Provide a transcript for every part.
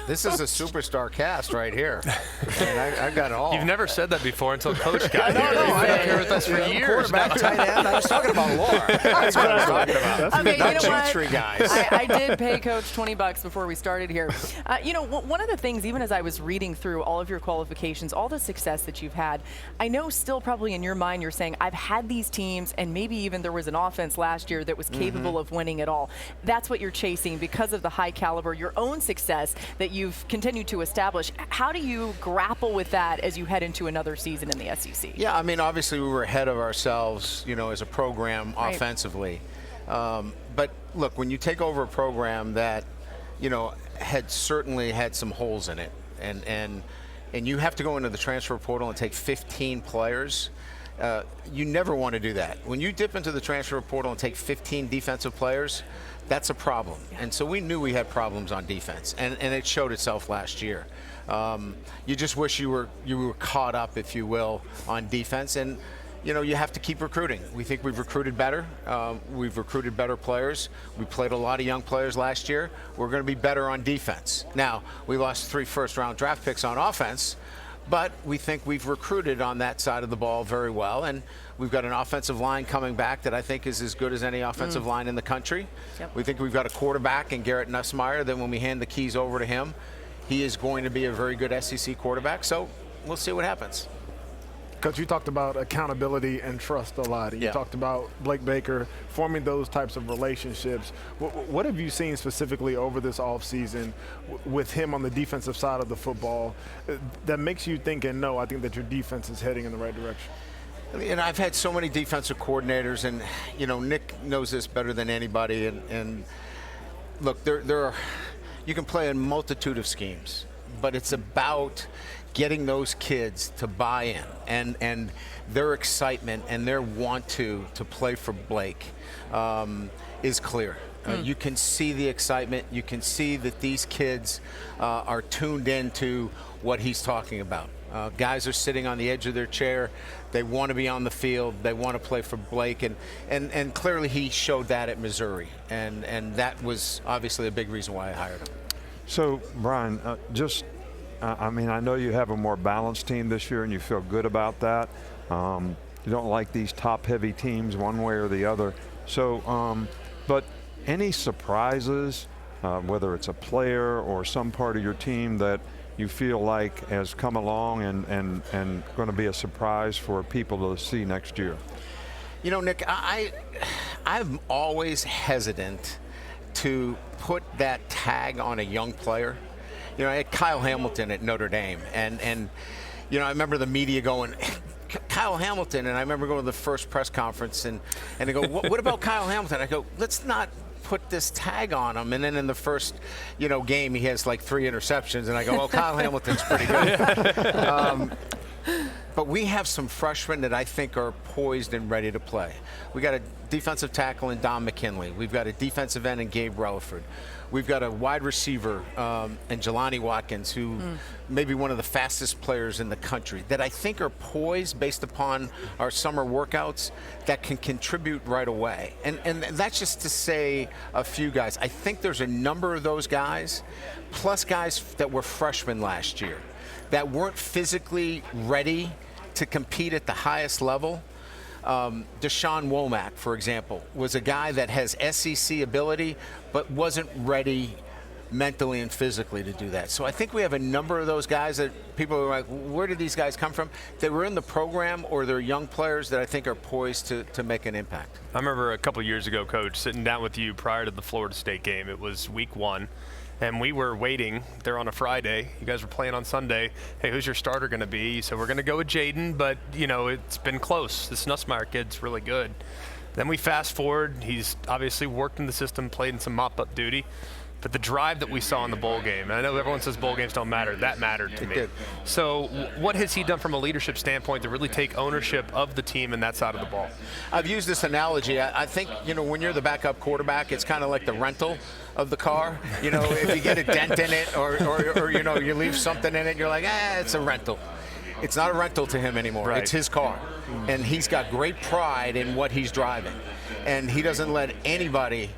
This is a superstar cast right here. And I got it all. You've never said that before until Coach got here. No, You've been here with us for years. Quarterback, tight end. I was talking about Laura. That's what I was talking about. Okay, Not you know you what? three guys. I did pay Coach $20 before we started here. One of the things, even as I was reading through all of your qualifications, all the success that you've had, I know still probably in your mind you're saying, I've had these teams, and maybe even there was an offense last year that was capable of winning it all. That's what you're chasing because of the high caliber, your own success that you've continued to establish. How do you grapple with that as you head into another season in the SEC? Yeah, I mean, obviously we were ahead of ourselves, as a program offensively. But look, when you take over a program that, had certainly had some holes in it, and you have to go into the transfer portal and take 15 players, you never want to do that. When you dip into the transfer portal and take 15 defensive players, that's a problem. And so we knew we had problems on defense, and it showed itself last year. You just wish you were caught up, if you will, on defense. And you have to keep recruiting. We think we've recruited better. We've recruited better players. We played a lot of young players last year. We're going to be better on defense. Now, we lost 3 first-round draft picks on offense, but we think we've recruited on that side of the ball very well. And we've got an offensive line coming back that I think is as good as any offensive line in the country. Yep. We think we've got a quarterback in Garrett Nussmeier that when we hand the keys over to him, he is going to be a very good SEC quarterback. So we'll see what happens. Coach, you talked about accountability and trust a lot. You talked about Blake Baker forming those types of relationships. What have you seen specifically over this offseason with him on the defensive side of the football that makes you think and know, I think, that your defense is heading in the right direction? I mean, I've had so many defensive coordinators, and, Nick knows this better than anybody. And look, there are, you can play a multitude of schemes, but it's about getting those kids to buy in and their excitement and their want to play for Blake is clear. You can see the excitement. You can see that these kids are tuned into what he's talking about. Guys are sitting on the edge of their chair. They want to be on the field. They want to play for Blake. And clearly he showed that at Missouri. And that was obviously a big reason why I hired him. So, Brian, I mean, I know you have a more balanced team this year and you feel good about that. You don't like these top-heavy teams one way or the other. So, but any surprises, whether it's a player or some part of your team that you feel like has come along and going to be a surprise for people to see next year? Nick, I'm always hesitant to put that tag on a young player. I had Kyle Hamilton at Notre Dame, and I remember the media going, Kyle Hamilton, and I remember going to the first press conference, and they go, what about Kyle Hamilton? I go, let's not put this tag on him. And then in the first, game, he has like 3 interceptions, and I go, well, Kyle Hamilton's pretty good. But we have some freshmen that I think are poised and ready to play. We got a defensive tackle in Don McKinley. We've got a defensive end in Gabe Relaford. We've got a wide receiver in Jelani Watkins, who may be one of the fastest players in the country, that I think are poised based upon our summer workouts that can contribute right away. And that's just to say a few guys. I think there's a number of those guys, plus guys that were freshmen last year, that weren't physically ready to compete at the highest level. Deshaun Womack, for example, was a guy that has SEC ability but wasn't ready mentally and physically to do that. So I think we have a number of those guys that people are like, where did these guys come from? They were in the program, or they're young players that I think are poised to make an impact. I remember a couple years ago, Coach, sitting down with you prior to the Florida State game. It was week 1. And we were waiting there on a Friday. You guys were playing on Sunday. Hey, who's your starter going to be? So we're going to go with Jaden, but, it's been close. This Nussmeier kid's really good. Then we fast forward. He's obviously worked in the system, played in some mop-up duty. But the drive that we saw in the bowl game, and I know everyone says bowl games don't matter, that mattered to me. Did. So what has he done from a leadership standpoint to really take ownership of the team and that side of the ball? I've used this analogy. I think, when you're the backup quarterback, it's kind of like the rental of the car. If you get a dent in it or you leave something in it, you're like, it's a rental. It's not a rental to him anymore. Right. It's his car. And he's got great pride in what he's driving. And he doesn't let anybody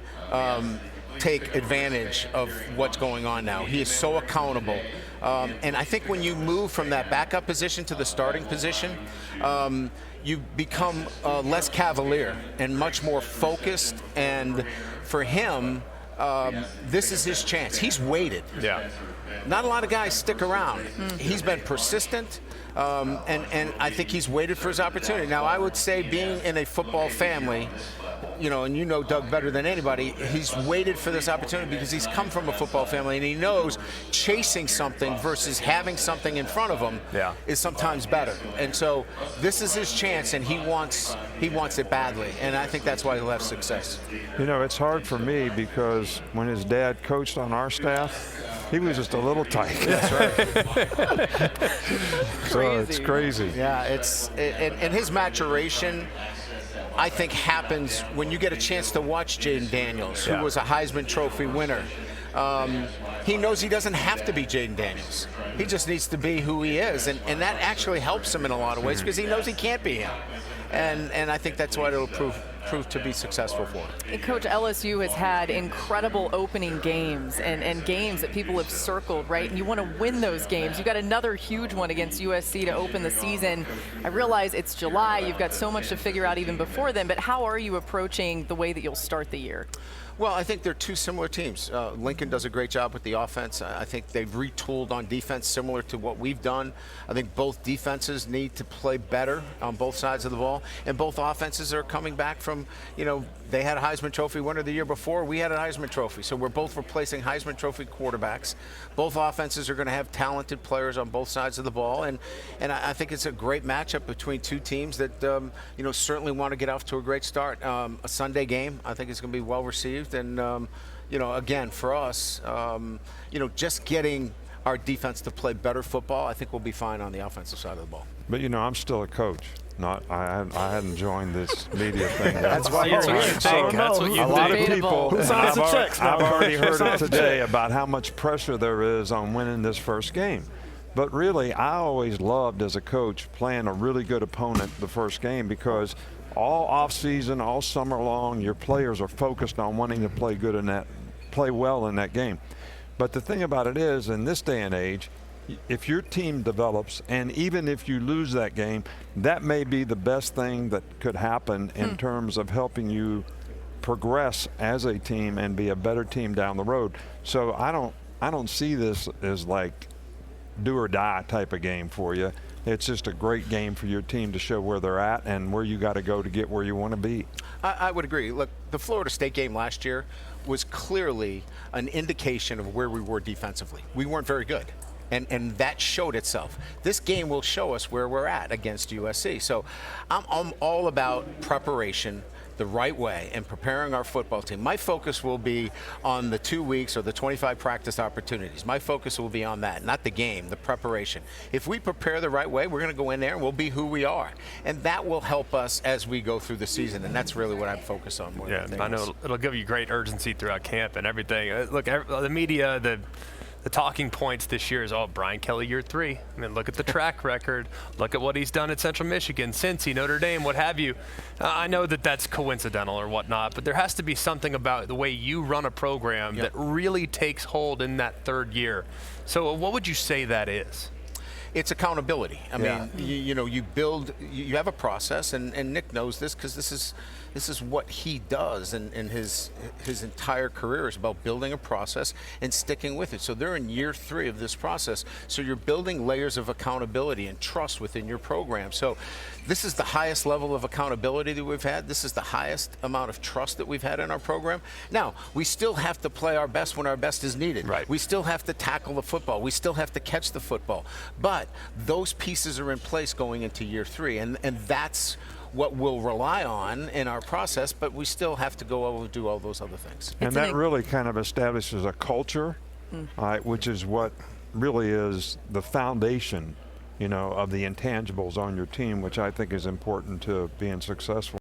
take advantage of what's going on now. He is so accountable. And I think when you move from that backup position to the starting position, you become less cavalier and much more focused. And for him, this is his chance. He's waited. Yeah. Not a lot of guys stick around. He's been persistent, and I think he's waited for his opportunity. Now, I would say being in a football family, and you know Doug better than anybody, he's waited for this opportunity because he's come from a football family, and he knows chasing something versus having something in front of him is sometimes better. And so this is his chance, and he wants it badly, and I think that's why he'll have success. It's hard for me because when his dad coached on our staff, he was just a little tight. That's right. So it's crazy. Yeah, and his maturation, I think, happens when you get a chance to watch Jaden Daniels, who was a Heisman Trophy winner. He knows he doesn't have to be Jaden Daniels. He just needs to be who he is, and that actually helps him in a lot of ways because he knows he can't be him. And I think that's why it'll prove to be successful for him. Coach, LSU has had incredible opening games and games that people have circled, right? And you want to win those games. You got another huge one against USC to open the season. I realize it's July. You've got so much to figure out even before then, but how are you approaching the way that you'll start the year? Well, I think they're two similar teams. Lincoln does a great job with the offense. I think they've retooled on defense similar to what we've done. I think both defenses need to play better on both sides of the ball, and both offenses are coming back from, they had a Heisman Trophy winner the year before. We had a Heisman Trophy. So we're both replacing Heisman Trophy quarterbacks. Both offenses are going to have talented players on both sides of the ball, and I think it's a great matchup between two teams that, certainly want to get off to a great start. A Sunday game, I think it's going to be well received. And, again, for us, just getting our defense to play better football, I think we'll be fine on the offensive side of the ball. But, I'm still a coach. I hadn't joined this media thing. That's why you're here. That's what you A lot of people, I've already heard it today about how much pressure there is on winning this first game. But really, I always loved as a coach playing a really good opponent the first game because all off-season, all summer long, your players are focused on wanting to play well in that game. But the thing about it is, in this day and age, if your team develops, and even if you lose that game, that may be the best thing that could happen in terms of helping you progress as a team and be a better team down the road. So I don't see this as like do or die type of game for you. It's just a great game for your team to show where they're at and where you got to go to get where you want to be. I would agree. Look, the Florida State game last year was clearly an indication of where we were defensively. We weren't very good. And that showed itself. This game will show us where we're at against USC. So I'm all about preparation the right way and preparing our football team. My focus will be on the 2 weeks or the 25 practice opportunities. My focus will be on that, not the game, the preparation. If we prepare the right way, we're going to go in there and we'll be who we are. And that will help us as we go through the season. And that's really what I'm focused on more than anything else. I know it'll give you great urgency throughout camp and everything. Look, the media, the talking points this year is, Brian Kelly year 3. I mean, look at the track record. Look at what he's done at Central Michigan, Cincy, Notre Dame, what have you. I know that that's coincidental or whatnot, but there has to be something about the way you run a program that really takes hold in that third year. So what would you say that is? It's accountability. I mean, you have a process, and Nick knows this because this is what he does, and his entire career is about building a process and sticking with it. So they're in year 3 of this process. So you're building layers of accountability and trust within your program. So this is the highest level of accountability that we've had. This is the highest amount of trust that we've had in our program. Now, we still have to play our best when our best is needed. Right. We still have to tackle the football. We still have to catch the football. But those pieces are in place going into year 3, and that's what we'll rely on in our process, but we still have to go over and do all those other things. And that really kind of establishes a culture, which is what really is the foundation, of the intangibles on your team, which I think is important to being successful.